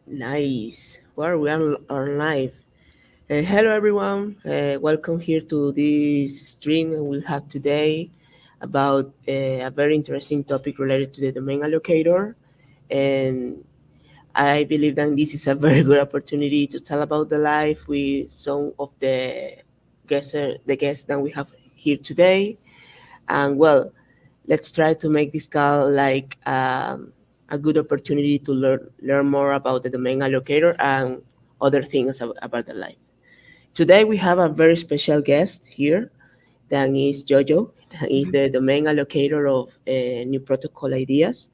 Nice. Well, we are live. Hello, everyone. Welcome here to this stream we have today about a very interesting topic related to the domain allocator. And I believe that this is a very good opportunity to talk about the life with some of the guests that we have here today. And well, let's try to make this call like a good opportunity to learn more about the domain allocator and other things about the life. Today we have a very special guest here. That is Jojo. That is the domain allocator of new protocol ideas.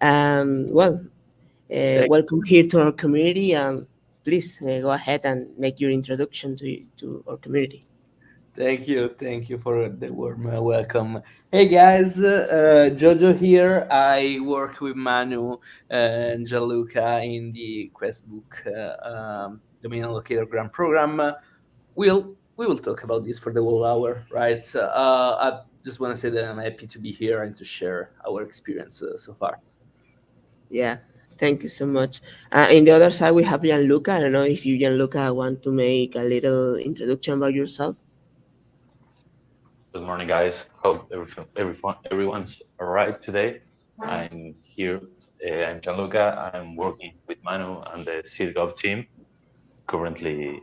Well, Thank, welcome here to our community, and please go ahead and make your introduction to our community. thank you for the warm welcome. Hey guys, Jojo here. I work with Manu and Gianluca in the Questbook Domain Allocator Grant Program. We will talk about this for the whole hour, right? I just want to say that I'm happy to be here and to share our experience so far. Yeah, thank you so much. In the other side, we have Gianluca. I don't know if you, Gianluca, want to make a little introduction about yourself. Good morning, guys. Hope everyone's all right today. I'm here. I'm Gianluca. I'm working with Manu and the CIRGov team. Currently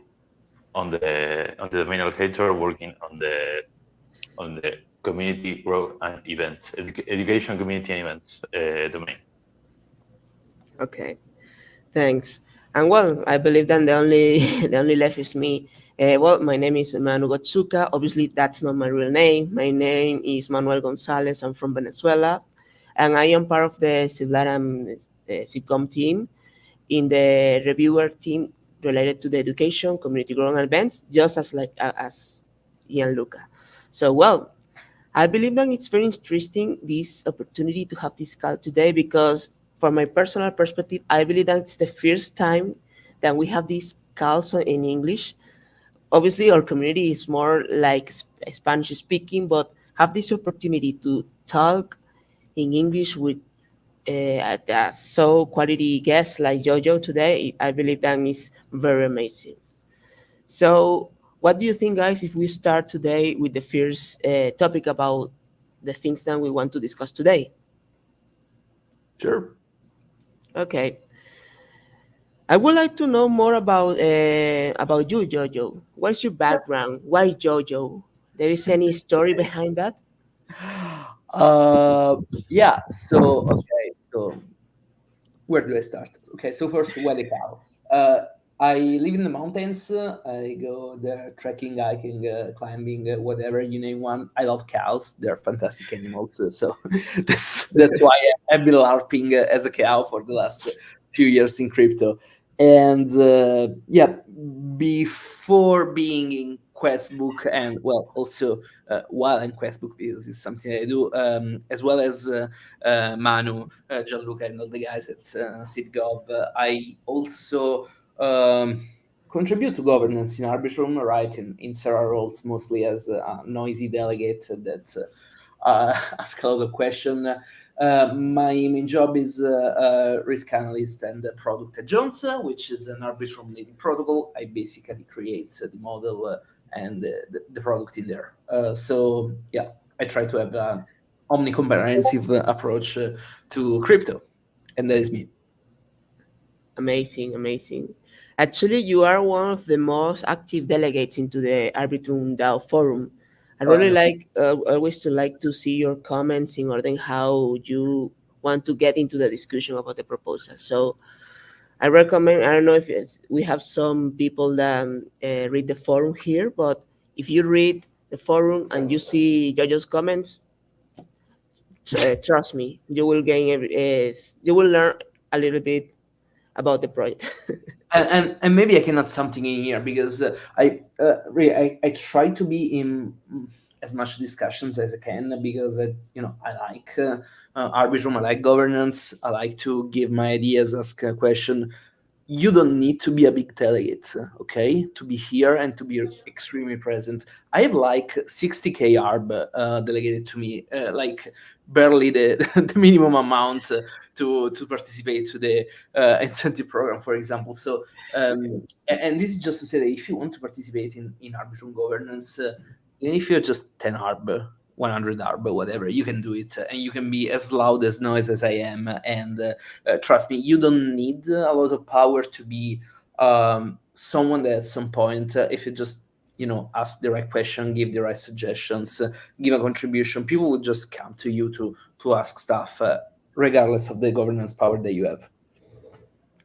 on the domain allocator, working on the community growth and event education community and events domain. Okay, thanks. And well, I believe that the only the only left is me. Well, my name is Manu Gotsuka. Obviously, that's not my real name. My name is Manuel Gonzalez. I'm from Venezuela, and I am part of the Ciblaram SIGCOM team in the reviewer team related to the education, community growth, and events, just as as Gianluca. So, well, I believe that it's very interesting this opportunity to have this call today because, from my personal perspective, I believe that it's the first time that we have these calls in English. Obviously, our community is more like Spanish speaking, but have this opportunity to talk in English with so quality guests like Jojo today, I believe that is very amazing. So, what do you think, guys, if we start today with the first topic about the things that we want to discuss today? Sure. Okay. I would like to know more about you, Jojo. What's your background? Why Jojo? There is any story behind that? Uh, yeah. So where do I start? Okay, so first, where the cow. I live in the mountains. I go there trekking, hiking, climbing, whatever you name one. I love cows; they're fantastic animals. So that's why I've been larping as a cow for the last few years in crypto. And yeah, before being in Questbook, and well, also while in Questbook because it's something I do, as well as Manu, Gianluca, and all the guys at SitGov. I also contribute to governance in Arbitrum, right? In several roles, mostly as a noisy delegate that ask a lot of questions. My main job is risk analyst and product at Jones, which is an Arbitrum leading protocol. I basically create the model and the product in there. So yeah, I try to have an omni-comprehensive approach to crypto, and that is me. Amazing, amazing. Actually, you are one of the most active delegates into the Arbitrum DAO forum. I Oh, really no. like always to like to see your comments in order how you want to get into the discussion about the proposal. So I recommend. I don't know if we have some people that read the forum here, but if you read the forum and you see Jojo's comments, trust me, you will gain you will learn a little bit about the project. And maybe I can add something in here because I try to be in as much discussions as I can because I like Arbitrum, I like governance, I like to give my ideas, ask a question. You don't need to be a big delegate, okay, to be here and to be extremely present. I have like 60K ARB delegated to me, like barely the, the minimum amount to participate to the incentive program, for example. So and this is just to say that if you want to participate in Arbitrum governance, even if you're just 10 arb, 100 arb, whatever, you can do it, and you can be as loud as noise as I am. And trust me, you don't need a lot of power to be someone that at some point, if you just ask the right question, give the right suggestions, give a contribution, people will just come to you to ask stuff, regardless of the governance power that you have.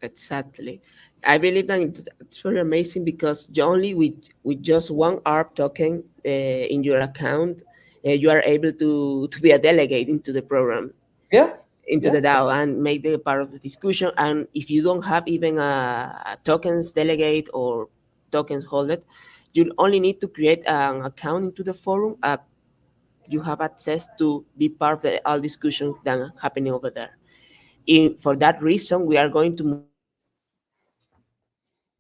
Exactly. I believe that it's very amazing because you only with just one ARP token in your account, you are able to be a delegate into the program, Yeah, into yeah, the DAO, and make the part of the discussion. And if you don't have even a tokens delegate or tokens holder, you only need to create an account into the forum. You have access to be part of the all discussion that are happening over there. For that reason, we are going to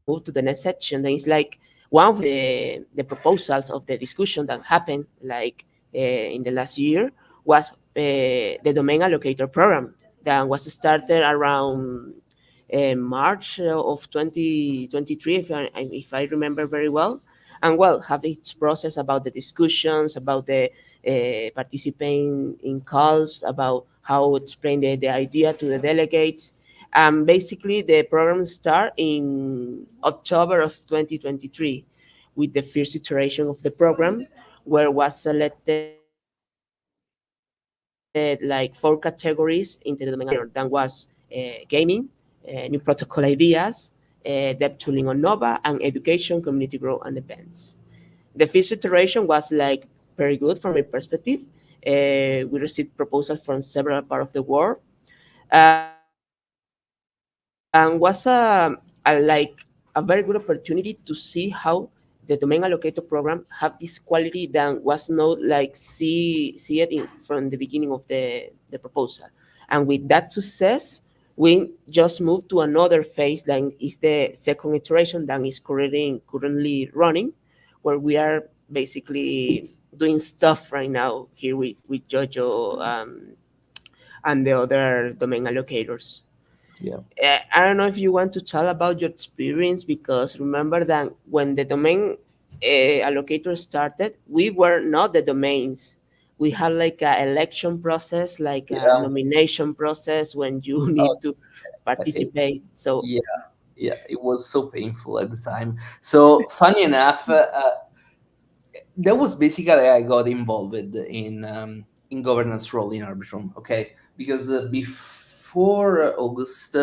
move to the next section. That is like one of the proposals of the discussion that happened like in the last year was the Domain Allocator Program that was started around March of 2023, if I remember very well. And well, have its process about the discussions, about the participating in calls, about how to explain the idea to the delegates. Basically, the program start in October of 2023 with the first iteration of the program, where was selected like 4 categories into the Domain Allocator. That was gaming, new protocol ideas, debt tooling on Nova, and education, community growth, and events. The first iteration was like very good from my perspective. We received proposals from several parts of the world, and was like a very good opportunity to see how the Domain Allocator Program have this quality that was not like see it from the beginning of the proposal. And with that success, we just moved to another phase that is the second iteration that is currently running, where we are basically doing stuff right now here with Jojo and the other domain allocators. yeah. I don't know if you want to tell about your experience, because remember that when the domain allocator started, we were not the domains. We had like a election process, like a Yeah. nomination process when you Oh, need to okay. participate. So Yeah, yeah. It was so painful at the time. So funny enough, that was basically I got involved in governance role in Arbitrum. Okay, because before August,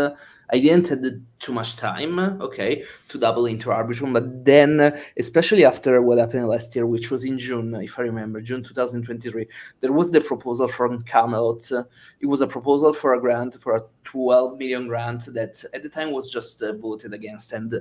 I didn't have too much time. Okay, to double into Arbitrum, but then, especially after what happened last year, which was in June, if I remember, June 2023, there was the proposal from Camelot. It was a proposal for a grant, for a 12 million grant that at the time was just voted against. And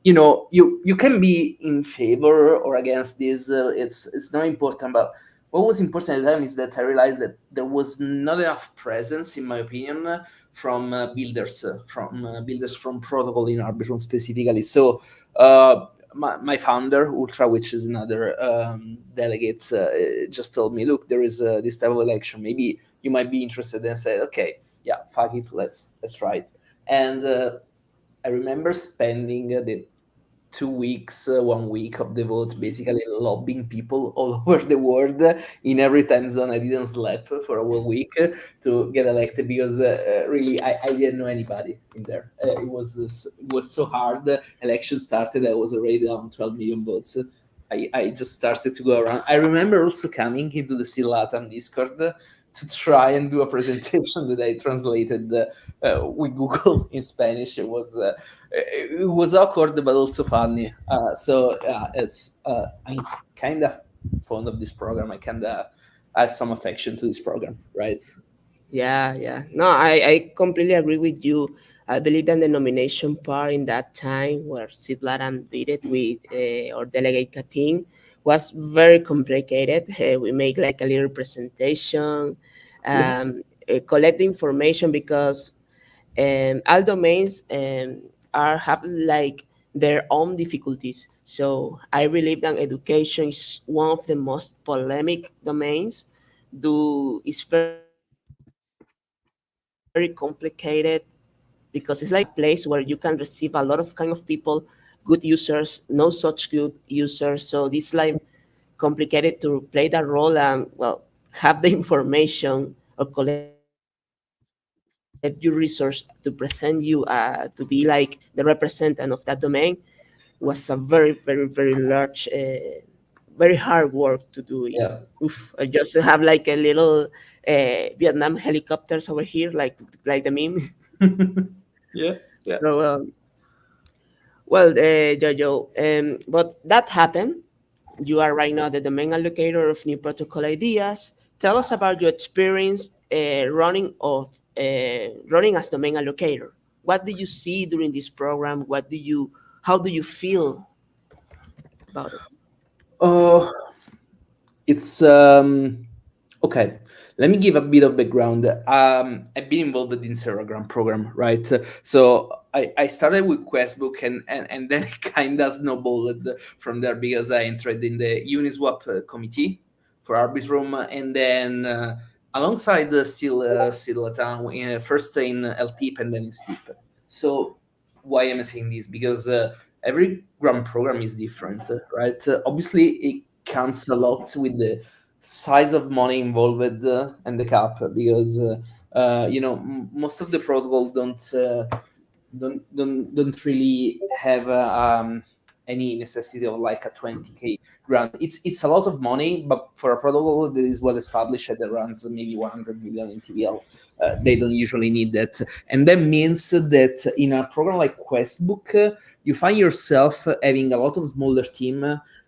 you can be in favor or against this, it's not important. But what was important at the time is that I realized that there was not enough presence, in my opinion, from builders from protocol in Arbitrum specifically. So my founder Ultra, which is another delegate, just told me, look, there is this type of election, maybe you might be interested. And I said, okay, yeah, fuck it, let's try it. And I remember spending the 2 weeks, 1 week of the vote, basically lobbying people all over the world in every time zone. I didn't sleep for a whole week to get elected, because really I didn't know anybody in there. It was so hard. Election started, I was already down 12 million votes. I just started to go around. I remember also coming into the Latam Discord to try and do a presentation that I translated with Google in Spanish. It was awkward, but also funny. So it's I'm kind of fond of this program. I kind of have some affection to this program, right? yeah, yeah. No, I completely agree with you. I believe that the nomination part in that time where Sid Laram did it with our delegate Katin was very complicated. We make like a little presentation, Yeah, collect the information, because all domains have like their own difficulties. So I believe that education is one of the most polemic domains. Do Is very difficult to very complicated because it's like a place where you can receive a lot of kind of people, good users, no such good users. So this like complicated to play that role and well have the information or collect your resource to present you to be like the representative of that domain was a very very very large very hard work to do it. Oof, Yeah. I just have like a little Vietnam helicopters over here like the meme. Yeah. Yeah. So well, Jojo, but that happened. You are right now the domain allocator of new protocol ideas. Tell us about your experience running as domain allocator. What do you see during this program? How do you feel about it? Oh, it's okay. Let me give a bit of background. I've been involved in several grant program, right? So I started with Questbook and then it kind of snowballed from there because I entered in the Uniswap committee for Arbitrum, and then alongside still first in LTIP and then in STIP. So why am I saying this? Because every grant program is different, right? Obviously, it comes a lot with the size of money involved and the cap because most of the protocol don't really have any necessity of like a 20k grant. It's a lot of money, but for a protocol that is well established that runs maybe 100 million in TVL, they don't usually need that. And that means that in a program like Questbook, you find yourself having a lot of smaller teams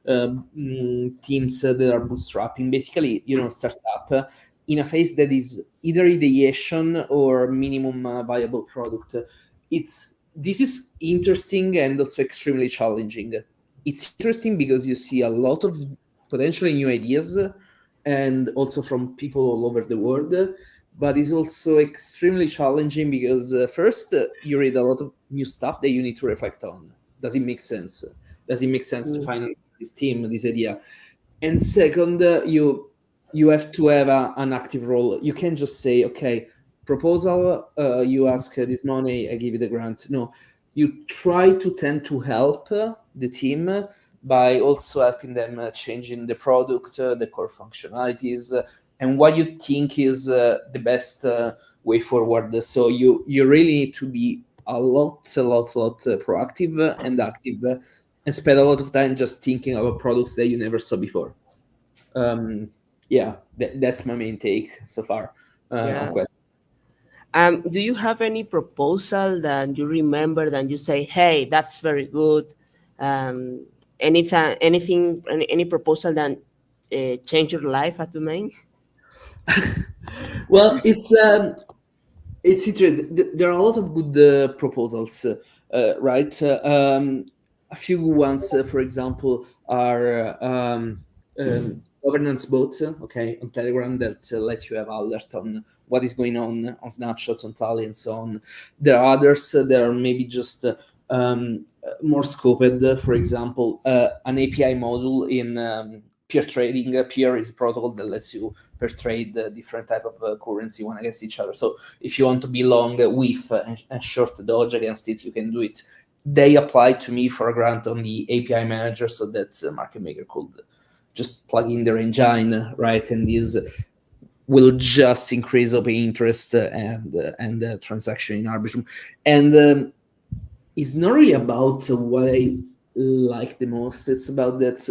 that are bootstrapping, basically, startup in a phase that is either ideation or minimum viable product. This is interesting and also extremely challenging. It's interesting because you see a lot of potentially new ideas and also from people all over the world, but it's also extremely challenging because first you read a lot of new stuff that you need to reflect on. Does it make sense? Does it make sense to Mm, finance this team, this idea? And second, you have to have an active role. You can't just say, okay, proposal, you ask this money, I give you the grant. No, you try to tend to help the team by also helping them changing the product, the core functionalities, and what you think is the best way forward. So you really need to be a lot proactive and active, and spend a lot of time just thinking about products that you never saw before. um yeah, that's my main take so far on yeah. Quest. Do you have any proposal that you remember that you say, "Hey, that's very good"? Um, any proposal that changed your life at domain? Well, it's interesting. There are a lot of good proposals, right? A few ones, for example, are governance bots, okay, on Telegram that let you have alert on what is going on snapshots, on Tally, and so on. There are others that are maybe just more scoped. For example, an API module in peer trading. Peer is a protocol that lets you per trade different type of currency one against each other. So if you want to be long with and short Doge against it, you can do it. They applied to me for a grant on the API manager so that market maker could just plug in their engine, right? And this will just increase open interest and transaction in Arbitrum. And it's not really about what I like the most. It's about that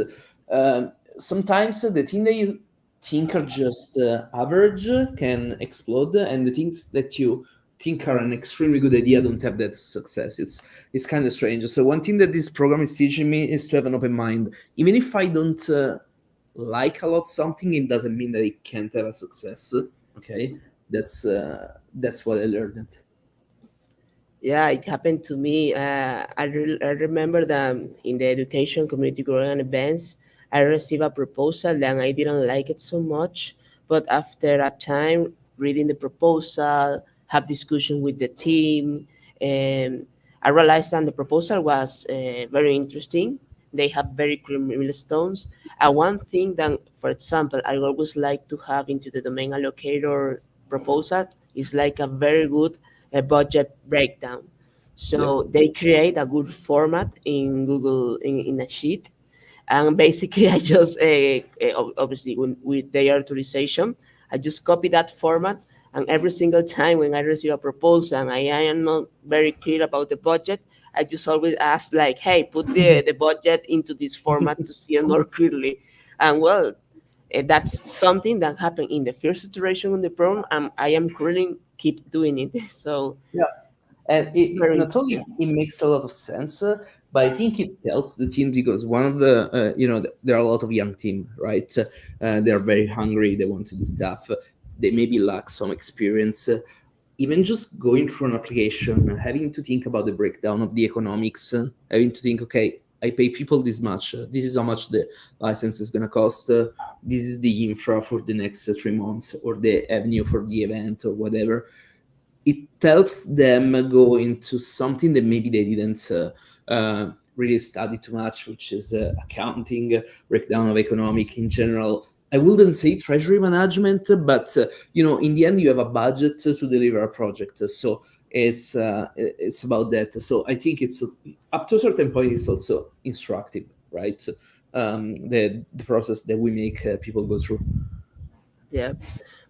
sometimes the thing that you think are just average can explode, and the things that you think are an extremely good idea don't have that success. It's kind of strange. So one thing that this program is teaching me is to have an open mind. Even if I don't like a lot something, it doesn't mean that it can't have a success. Okay, that's what I learned. Yeah, it happened to me. I remember that in the education community growing events, I received a proposal and I didn't like it so much. But after a time reading the proposal, have discussion with the team, and I realized that the proposal was very interesting. They have very clear milestones. And one thing that, for example, I always like to have into the domain allocator proposal is like a very good budget breakdown. So Yep. they create a good format in Google in a sheet, and basically I just obviously with their authorization, I just copy that format, and every single time when I receive a proposal and I am not very clear about the budget, I just always ask like, hey, put the budget into this format to see it more clearly. And well, that's something that happened in the first iteration of the program, and I am currently keep doing it. So Yeah. And it's very not only interesting. it makes a lot of sense, but I think it helps the team because one of the there are a lot of young team, right? They are very hungry. They want to do stuff. They maybe lack some experience. Even just going through an application, having to think about the breakdown of the economics, having to think, okay, I pay people this much. This is how much the license is going to cost. This is the infra for the next 3 months, or the avenue for the event, or whatever. It helps them go into something that maybe they didn't really study too much, which is accounting, breakdown of economic in general. I wouldn't say treasury management, but in the end, you have a budget to deliver a project. So it's about that. So I think it's up to a certain point. It's also instructive, right? The process that we make people go through. Yeah.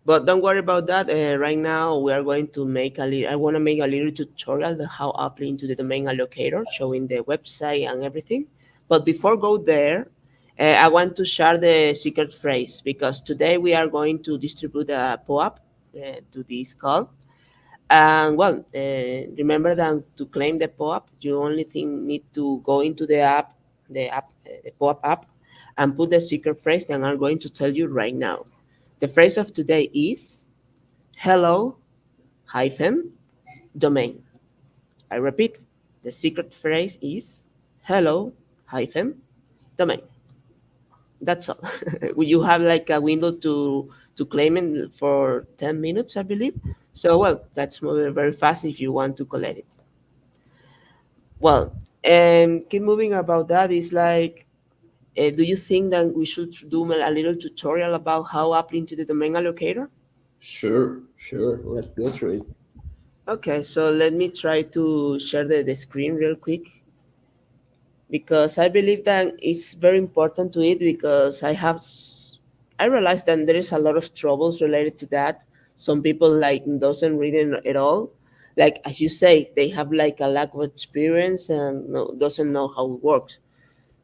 But don't worry about that. Right now, we are going to make I want to make a little tutorial on how apply into the domain allocator, showing the website and everything. But before go there, I want to share the secret phrase because today we are going to distribute a POAP to this call. And well, remember that to claim the POAP, you only need to go into the POAP app, and put the secret phrase that I'm going to tell you right now. The phrase of today is hello hyphen domain. I repeat, the secret phrase is hello hyphen domain. That's all. You have like a window to claim it for 10 minutes, I believe. So well, that's moving very fast if you want to collect it. Well, and keep moving about that is like, do you think that we should do a little tutorial about how apply into the domain allocator? Sure, sure. Let's go through it. Okay, so let me try to share the screen real quick because I believe that it's very important to it because I realized that there is a lot of troubles related to that. Some people like doesn't read it at all. Like as you say, they have like a lack of experience and doesn't know how it works.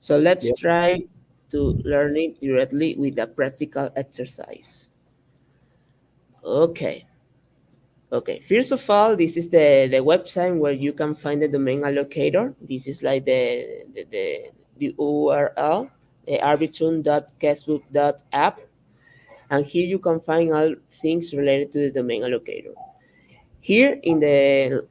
So let's Yeah. try to learn it directly with a practical exercise. Okay. Okay, first of all, this is the website where you can find the domain allocator. This is like the URL, arbitrum.questbook.app. And here you can find all things related to the domain allocator. Here in the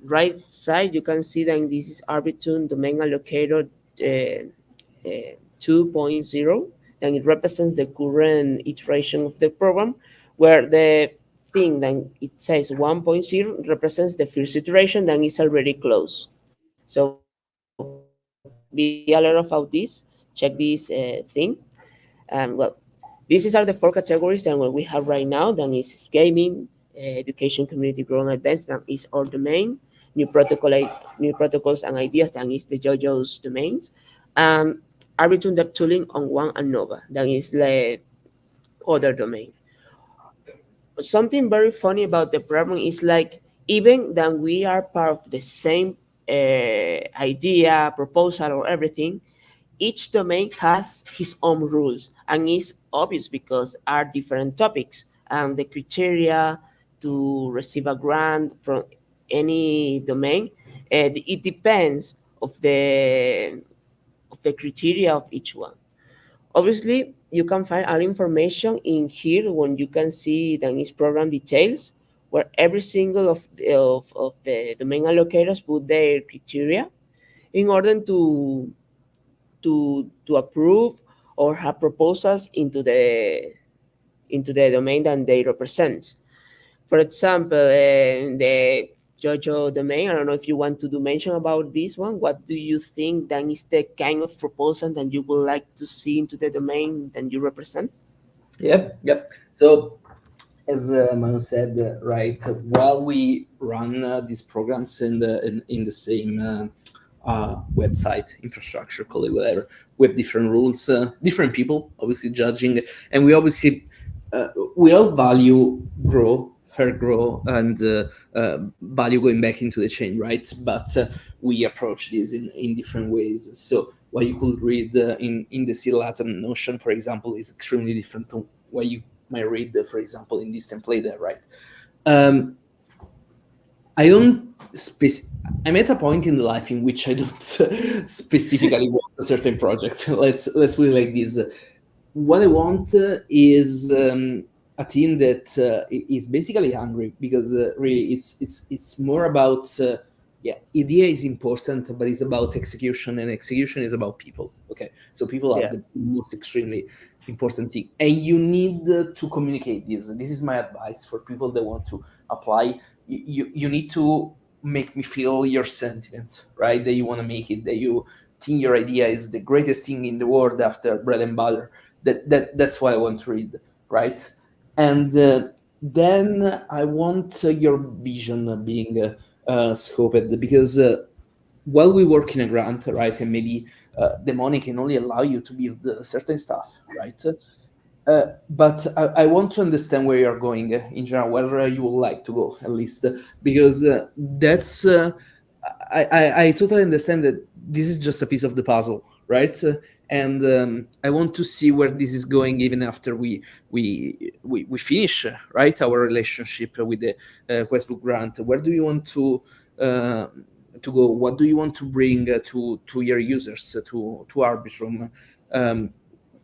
right side, you can see that this is Arbitrum Domain Allocator 2.0, and it represents the current iteration of the program, where the thing that it says 1.0 represents the first iteration that is already closed. So be alert about this. Check this thing. Well, these are the four categories that what we have right now. That is gaming, education, community growth events. That is our domain. New protocols and ideas. That is the JoJo's domains. Um, Arbitrum Dev Tooling on One and Nova. That is the other domain. Something very funny about the problem is like even that we are part of the same idea, proposal, or everything, each domain has his own rules, and it's obvious because are different topics and the criteria to receive a grant from any domain. It depends of the criteria of each one. Obviously, you can find all information in here when you can see the each program details, where every single of the domain allocators put their criteria in order to approve or have proposals into the domain that they represent. For example, the JoJo domain, I don't know if you want to do mention about this one. What do you think that is the kind of proposal that you would like to see into the domain that you represent? Yep, yep. So as Manu said, right, while we run these programs in the same website infrastructure, call it whatever, we have different rules, different people obviously judging, and we obviously we all value fair grow, and value going back into the chain, right? But we approach this in different ways. So what you could read in the C Latin Notion, for example, is extremely different to what you might read, for example, in this template there, right? Um, I don't I'm at a point in life in which I don't specifically want a certain project. Let's put it like this. What I want is a team that is basically hungry, because really it's more about yeah, idea is important, but it's about execution, and execution is about people. Okay, so people are Yeah. the most extremely important thing, and you need to communicate this. This is my advice for people that want to apply. You need to make me feel your sentiments, right? That you want to make it, that you think your idea is the greatest thing in the world after bread and butter. That's what I want to read, right? And then I want your vision being scoped, because while we work in a grant, right, and maybe the money can only allow you to build certain stuff, right? But I want to understand where you're going in general, where you would like to go, at least, because that's I totally understand that this is just a piece of the puzzle, right? And I want to see where this is going, even after we finish, right, our relationship with the Questbook grant. Where do you want to go? What do you want to bring to your users, to Arbitrum? Um,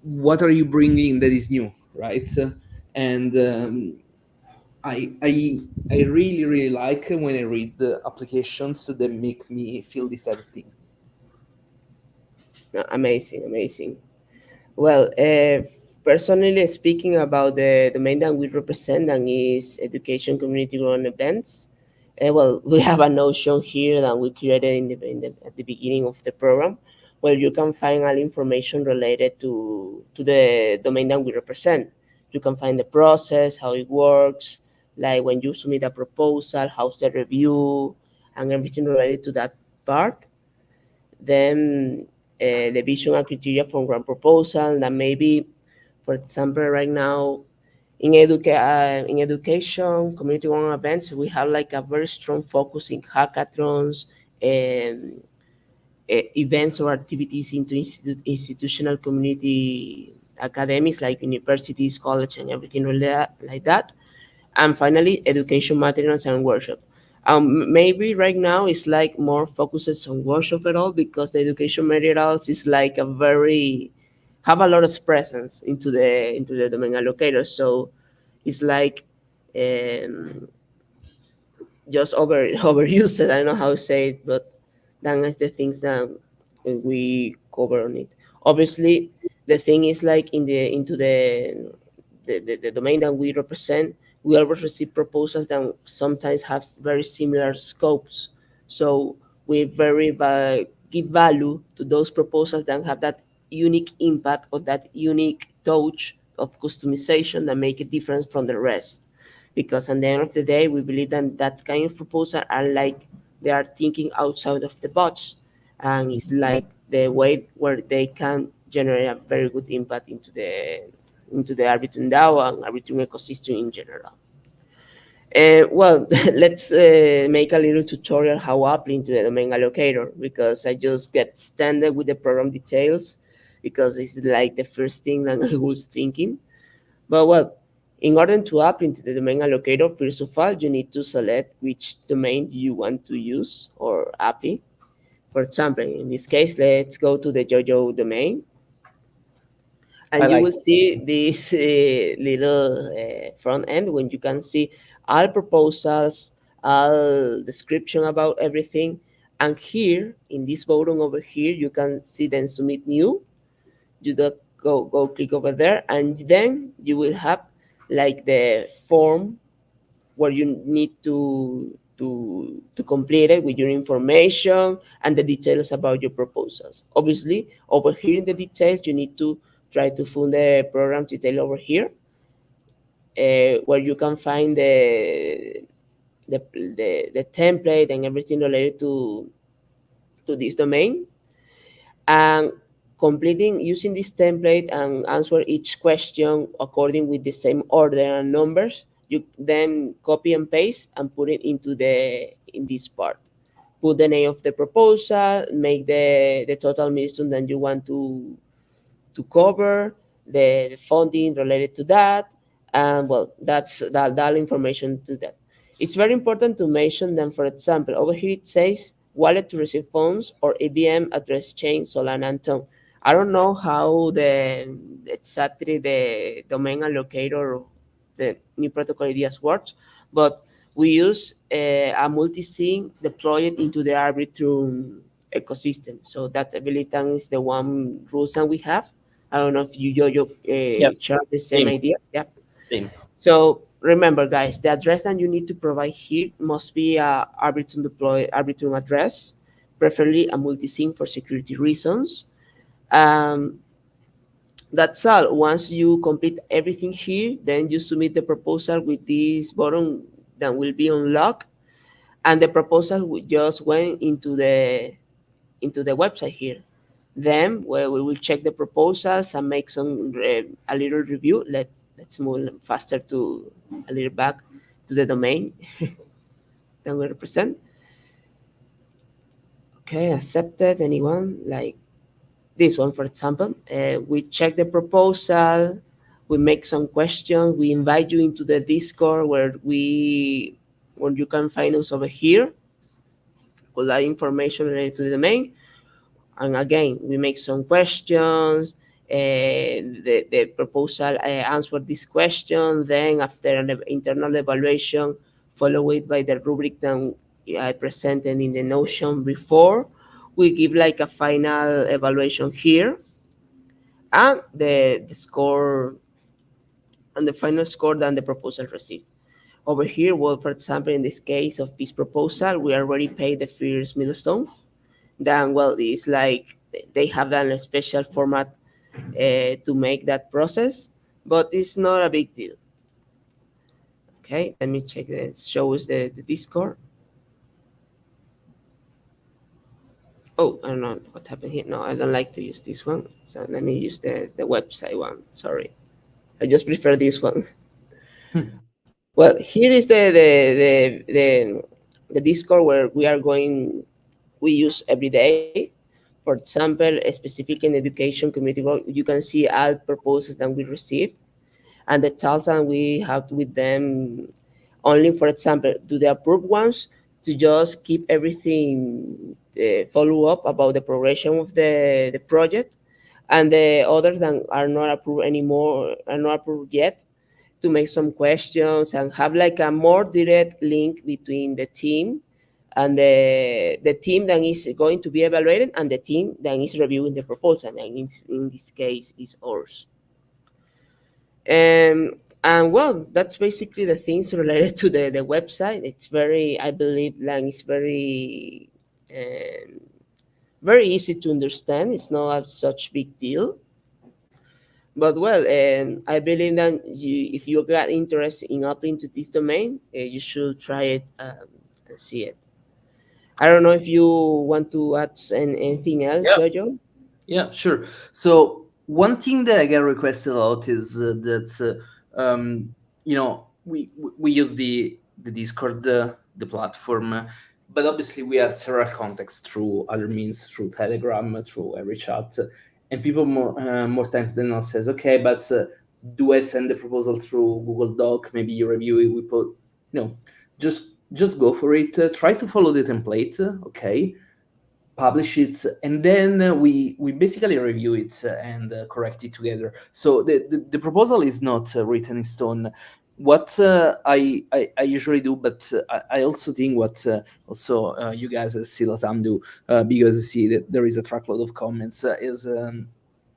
what are you bringing that is new, right? And I really like when I read the applications that make me feel these type of things. No, amazing, amazing. Well, personally speaking about the domain that we represent, and is education community run events. Well, we have a notion here that we created at the beginning of the program, where you can find all information related to the domain that we represent. You can find the process, how it works, like when you submit a proposal, how's the review, and everything related to that part. Then the vision and criteria for grant proposal, that maybe, for example, right now in education community run events, we have like a very strong focus in hackathons and events or activities into institutional community academics like universities, college, and everything like that. And finally, education materials and workshop. Maybe right now it's like more focuses on workshop at all, because the education materials is like a very have a lot of presence into the domain allocator. So it's like um, just overused. I don't know how to say it, but that is the things that we cover on it. Obviously, the thing is like into the domain that we represent, we always receive proposals that sometimes have very similar scopes. So we give value to those proposals that have that unique impact or that unique touch of customization that make a difference from the rest. Because at the end of the day, we believe that that kind of proposal are like they are thinking outside of the box, and it's like the way where they can generate a very good impact into the Arbitrum DAO and Arbitrum ecosystem in general. Well, let's make a little tutorial how to apply into the domain allocator, because I just get started with the program details, because it's like the first thing that I was thinking. But well, in order to apply into the domain allocator, first of all, you need to select which domain you want to use or apply. For example, in this case, let's go to the JoJo domain, I and you like will see this little front end when you can see all proposals, all description about everything. And here in this button over here, you can see then submit new. You don't go click over there, and then you will have like the form where you need to complete it with your information and the details about your proposals. Obviously, over here in the details, you need to try to find the program detail over here. where you can find the template and everything related to this domain. And completing using this template and answer each question according with the same order and numbers, you then copy and paste and put it into the in this part. Put the name of the proposal, make the total milestone that you want to cover, the funding related to that, and well, that's that information to that. It's very important to mention that, for example, over here it says wallet to receive funds or ABM address chain Solana and Tom. I don't know how the exactly the domain allocator, the new protocol ideas works, but we use a multi-sig deployed into the Arbitrum ecosystem. So that ability is the one rules that we have. I don't know if you Yes, share the same same, idea. Yeah. same. So remember, guys, the address that you need to provide here must be a Arbitrum address, preferably a multi-sig for security reasons. Um, that's all. Once you complete everything here, then you submit the proposal with this button that will be unlocked, and the proposal just went into the website here. Then well, we will check the proposals and make some a little review. Let's move faster to a little back to the domain that we represent. Okay, accepted. Anyone like this one, for example? We check the proposal. We make some questions. We invite you into the Discord where you can find us over here. All that information related to the domain. And again, we make some questions. The proposal answered this question. Then, after an internal evaluation, follow it by the rubric that I presented in the Notion before, we give like a final evaluation here, and the score and the final score that the proposal received. Over here, well, for example, in this case of this proposal, we already paid the first milestone. Then well, it's like they have done a special format to make that process, but it's not a big deal. Okay, let me check it shows the Discord. Oh, I don't know what happened here. No, I don't like to use this one, so let me use the website one. Sorry, I just prefer this one. Well, here is the Discord where we use every day. For example, specific in education community work, you can see all proposals that we receive and the tasks that we have with them. Only, for example, do the approved ones to just keep everything follow up about the progression of the project, and the others that are not approved anymore, are not approved yet, to make some questions and have like a more direct link between the team and the team that is going to be evaluated and the team that is reviewing the proposal, and in this case is ours. And well, that's basically the things related to the website. It's very, I believe, Lang is um, very easy to understand. It's not a such big deal. But well, I believe that if you got interest in upping to this domain, you should try it and see it. I don't know if you want to add anything else, Yeah, Jojo. yeah, sure. So one thing that I get requested a lot is that we use the Discord, the platform, but obviously we have several contacts through other means, through Telegram, through every chat, and people more times than not says, okay, but do I send the proposal through Google Doc? Maybe you review it. We put, just go for it. Try to follow the template, okay? Publish it, and then we basically review it and correct it together. So the proposal is not written in stone. What I usually do, but I also think what also you guys at Silatam do, because I see that there is a truckload of comments, is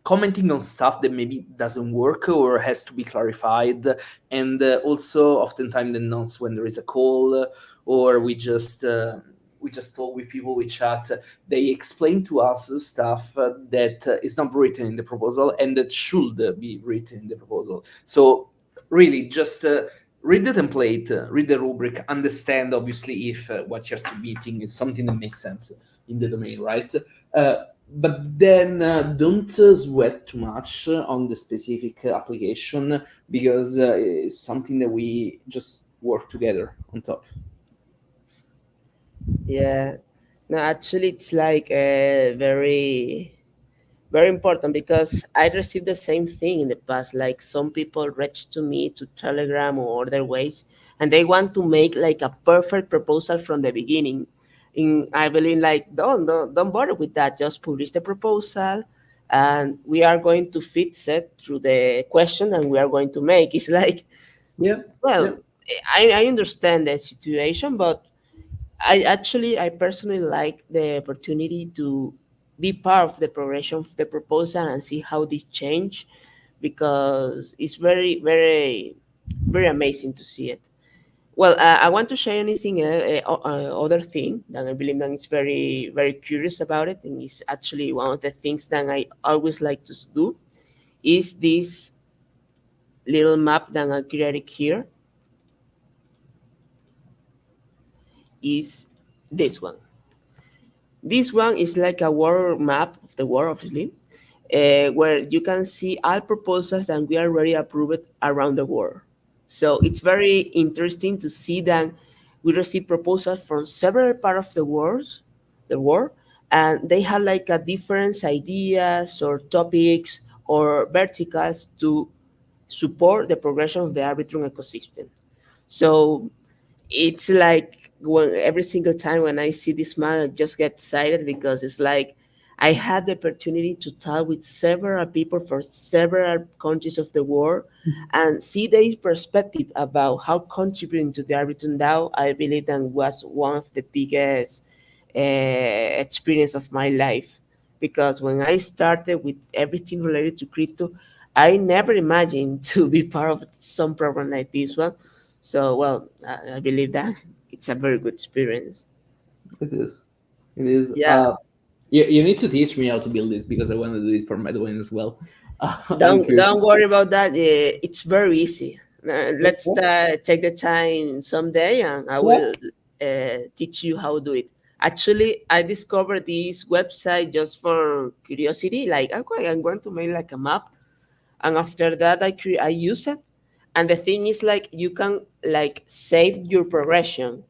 commenting on stuff that maybe doesn't work or has to be clarified, and also oftentimes the notes when there is a call or we just talk with people, we chat, they explain to us stuff that is not written in the proposal and that should be written in the proposal. So really just read the template, read the rubric, understand obviously if what you're submitting is something that makes sense in the domain, right? But then don't sweat too much on the specific application, because it's something that we just work together on top. Yeah. No, actually, it's like very important because I received the same thing in the past. Like some people reach to me to Telegram or other ways, and they want to make like a perfect proposal from the beginning. In I believe like don't bother with that. Just publish the proposal, and we are going to fix it through the question, and we are going to make. It's like, Yeah, yeah, well, I understand the situation, but I personally like the opportunity to be part of the progression of the proposal and see how they change, because it's very amazing to see it. Well, I want to share anything other thing that I believe that is very curious about it, and it's actually one of the things that I always like to do is this little map that I created here is this one. This one is like a world map of the world, obviously, where you can see all proposals that we already approved around the world. So it's very interesting to see that we receive proposals from several parts of the world, and they have like a different ideas or topics or verticals to support the progression of the Arbitrum ecosystem. So it's like when every single time when I see this man, I just get excited because it's like I had the opportunity to talk with several people from several countries of the world and see their perspective about how contributing to the Arbitrum DAO. I believe that was one of the biggest experience of my life, because when I started with everything related to crypto, I never imagined to be part of some program like this one. So, well, I believe that it's a very good experience. it is. It is. Yeah, You need to teach me how to build this, because I want to do it for my domain as well. I'm don't curious. worry about that. It's very easy. Let's Yeah, take the time someday, and I yeah. will teach you how to do it. Actually, I discovered this website just for curiosity. Like, okay, I'm going to make like a map, and after that, I use it. And the thing is, like, you can like save your progression.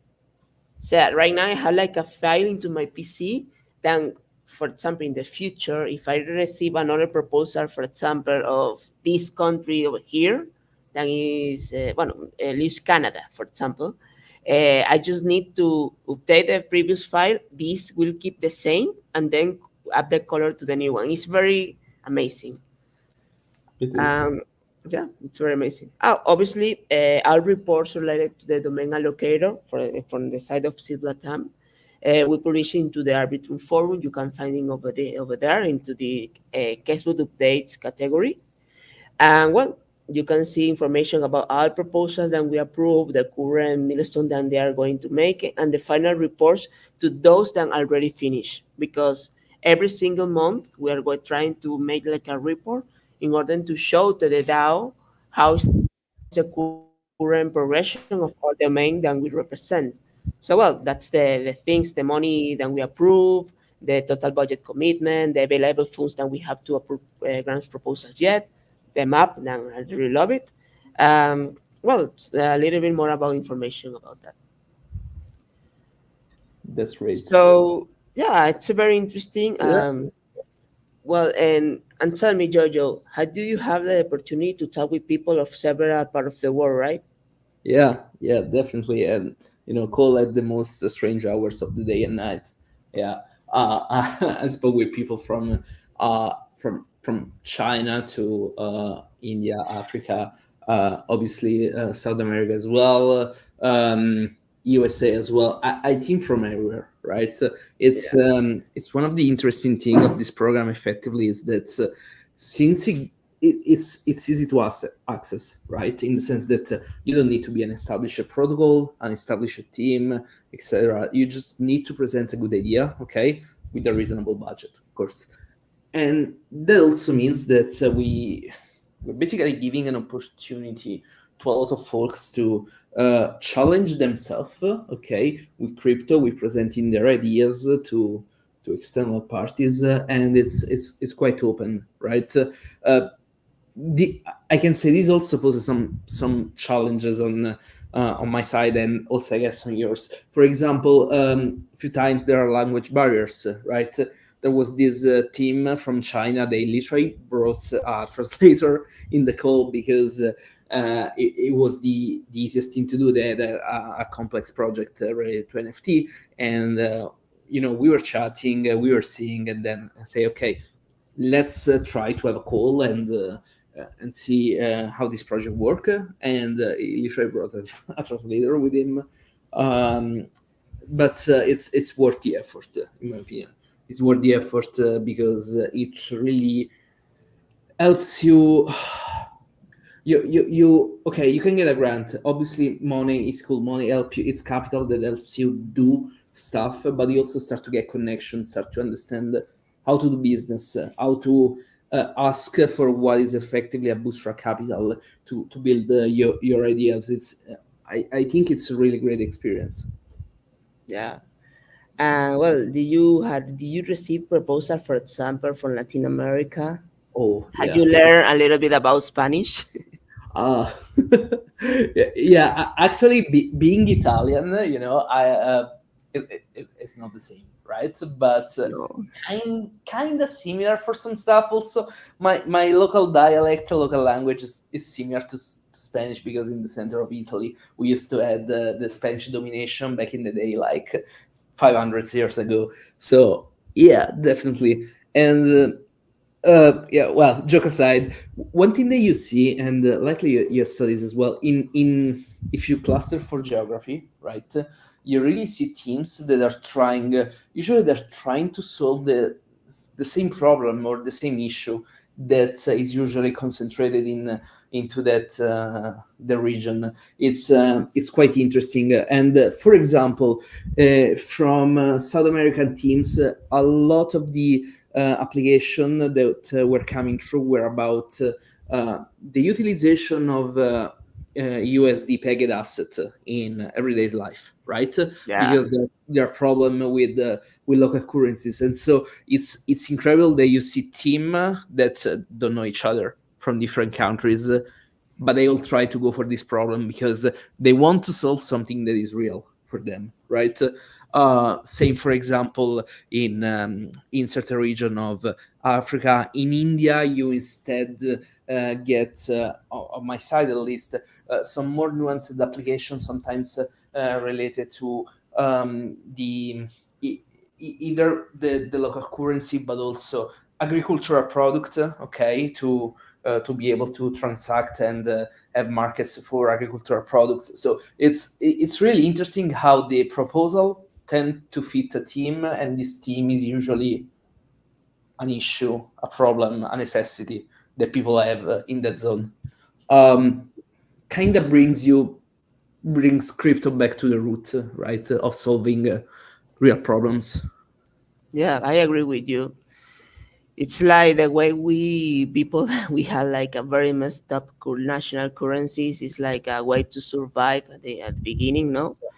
So right now I have like a file into my PC. Then, for example, in the future, if I receive another proposal, for example, of this country over here, that is, well, at least Canada, for example, I just need to update the previous file. This will keep the same, and then add the color to the new one. It's very amazing. It is. Um, yeah, it's very amazing. Oh, obviously, all reports related to the domain allocator from the side of Siblatam, we publish into the Arbitrum forum. You can find it over there into the Questbook updates category. And well, you can see information about all proposals that we approve, the current milestone that they are going to make, and the final reports to those that already finished. Because every single month we are trying to make like a report in order to show to the DAO how is the current progression of all the domain that we represent. So well, that's the things, the money that we approve, the total budget commitment, the available funds that we have to approve grants proposals yet, the map, and I really love it. Well, it's a little bit more about information about that. That's great. So yeah, it's a very interesting. Yeah. Well, and tell me, Jojo, how do you have the opportunity to talk with people of several parts of the world, right? Yeah, yeah, definitely, and call at the most strange hours of the day and night. Yeah, I spoke with people from China to India, Africa, obviously South America as well, USA as well. I think from everywhere, right? Yeah, It's one of the interesting thing of this program. Effectively, is that since it's easy to access, right? In the sense that you don't need to be an established protocol, an established team, etc. You just need to present a good idea, okay, with a reasonable budget, of course. And that also means that we're basically giving an opportunity to a lot of folks to challenge themselves, okay, with crypto, with presenting their ideas to external parties, and it's quite open, right? I can say this also poses some challenges on my side, and also I guess on yours. For example, a few times there are language barriers, right? There was this team from China. They literally brought a translator in the call because it was the easiest thing to do. They had a complex project related to NFT, and we were chatting, we were seeing, and then say, okay, let's try to have a call and see how this project work. And he literally brought a translator with him. But it's worth the effort, in my opinion. It's worth the effort because it really helps you. Okay, you can get a grant. Obviously, money is cool. Money help you. It's capital that helps you do stuff, but you also start to get connections, start to understand how to do business, how to ask for what is effectively a bootstrap capital to build your ideas. I think it's a really great experience. Yeah. Well, did you receive proposal, for example, from Latin America? Oh Have yeah. you learned a little bit about Spanish? Uh, yeah, actually, being Italian, it's not the same, right? But No. kind of similar for some stuff. Also, my local dialect, local language is similar to Spanish because in the center of Italy, we used to have the Spanish domination back in the day, like 500 years ago. So yeah, definitely. And yeah, well, joke aside, one thing that you see, and likely you saw this as well, in if you cluster for geography, right, you really see teams that are trying, usually they're trying to solve the same problem or the same issue that is usually concentrated into that the region. It's quite interesting. And for example, from South American teams, a lot of the application that were coming through were about the utilization of USD pegged asset in everyday's life, right? Yeah. Because there are problem with local currencies, and so it's incredible that you see team that don't know each other from different countries, but they all try to go for this problem because they want to solve something that is real for them, right? Same, for example, in certain region of Africa, in India, you instead get, on my side at least, some more nuanced applications, sometimes related to the either the local currency, but also agricultural product, okay, to be able to transact and have markets for agricultural products. So it's really interesting how the proposal tend to fit a team, and this team is usually an issue, a problem, a necessity that people have in that zone. Kind of brings crypto back to the root, right, of solving real problems. Yeah, I agree with you. It's like the way we people we had like a very messed up national currencies is like a way to survive at the beginning, no? Yeah.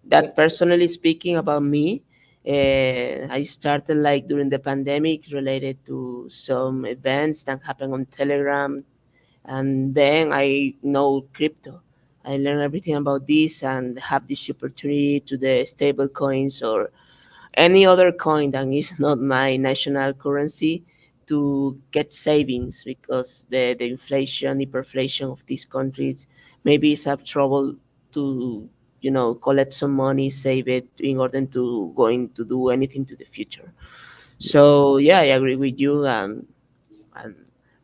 That personally speaking about me, I started like during the pandemic related to some events that happened on Telegram, and then I know crypto. I learned everything about this and have this opportunity to the stable coins or any other coin that is not my national currency to get savings because the inflation, hyperinflation of these countries maybe it's have trouble to collect some money, save it in order to going to do anything to the future. So yeah, I agree with you, and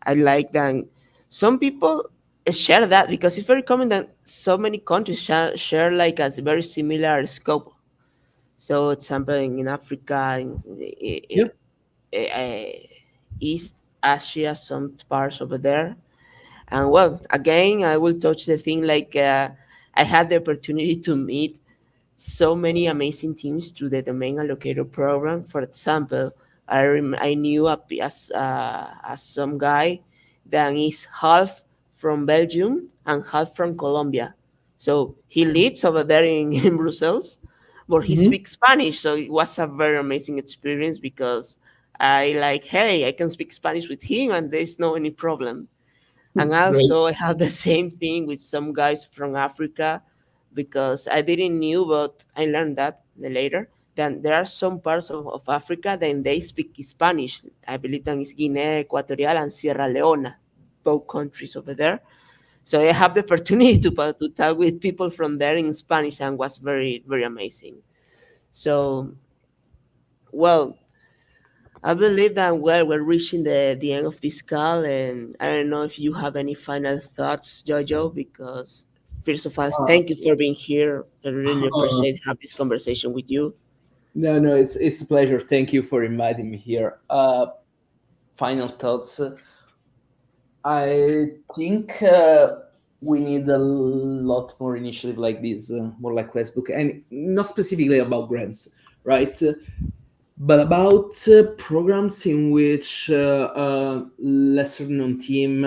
I like that some people share that because it's very common that so many countries share like a very similar scope. So, example, in Africa, Yeah. uh, East Asia, some parts over there. And well, again, I will touch the thing like I had the opportunity to meet so many amazing teams through the Domain Allocator program. For example, I knew as some guy that is half from Belgium and half from Colombia. So he lives over there in Brussels, but he Mhm. speaks Spanish. So it was a very amazing experience because I like, hey, I can speak Spanish with him and there's no any problem. And Great. also I have the same thing with some guys from Africa because I didn't knew, but I learned that later. Then there are some parts of Africa that they speak Spanish. I believe that is Guinea Equatorial and Sierra Leone, both countries over there. So I have the opportunity to talk with people from there in Spanish and was very, very amazing. So, well, I believe that we're reaching the end of this call, and I don't know if you have any final thoughts, Jojo. Because first of all, Uh, thank you for being here. I really uh, appreciate have this conversation with you. no, it's a pleasure. Thank you for inviting me here. Final thoughts. I think we need a lot more initiative like this, more like Questbook, and not specifically about grants, right? But about programs in which lesser known team,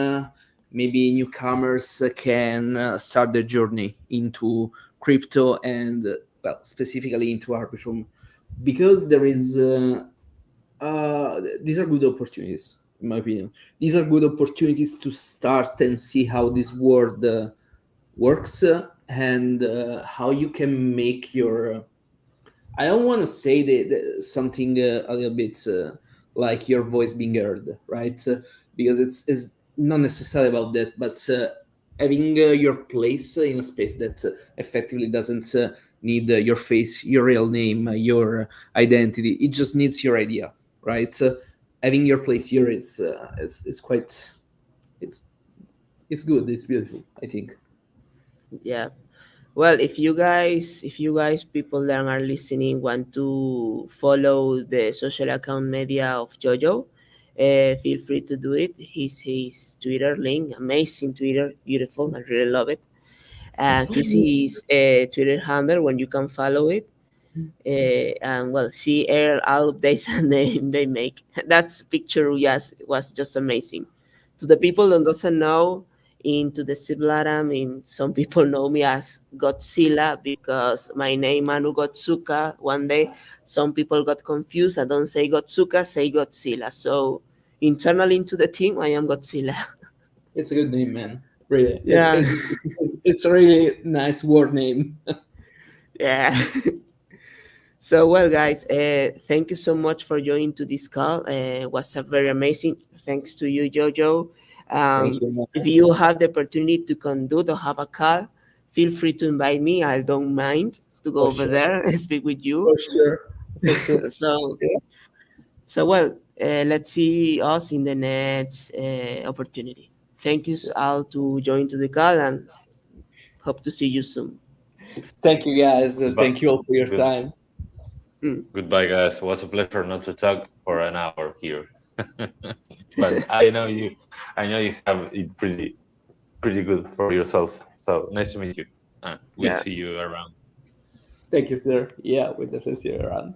maybe newcomers, can start their journey into crypto and, well, specifically into Arbitrum, because there is these are good opportunities, in my opinion. These are good opportunities to start and see how this world works, and how you can make your. I don't want to say something a little bit like your voice being heard, right? Because it's not necessarily about that, but having your place in a space that effectively doesn't need your face, your real name, your identity. It just needs your idea, right? Having your place here is quite it's it's good. It's beautiful, I think. Yeah. Well, if you guys, people that are listening, want to follow the social account media of Jojo, feel free to do it. His Twitter link, amazing Twitter, beautiful. I really love it. And his Twitter handle when you can follow it. And well, see all updates and they make. That's picture, yes, was just amazing. To the people that doesn't know, into the Siblaram, in some people know me as Godzilla because my name Manu Gotsuka. One day, some people got confused. I don't say Gotsuka, say Godzilla. So internally into the team, I am Godzilla. It's a good name, man. Really, Yeah, it's a really nice word name. yeah. So, well, guys, thank you so much for joining to this call. It was a very amazing. Thanks to you, Jojo. Thank Um, you, if man. you have the opportunity to conduct or have a call, feel free to invite me. I don't mind to go For over sure, there and speak with you. for sure, for sure. so, Yeah. so well, let's see us in the next opportunity. Thank you all to join to the call and hope to see you soon. Thank you, guys. Goodbye. Thank you all for your Good, time. Mm, goodbye, guys. It was a pleasure not to talk for an hour here, but I know you have it pretty good for yourself. So nice to meet you. We'll yeah. see you around. Thank you, sir. Yeah, we definitely see you around.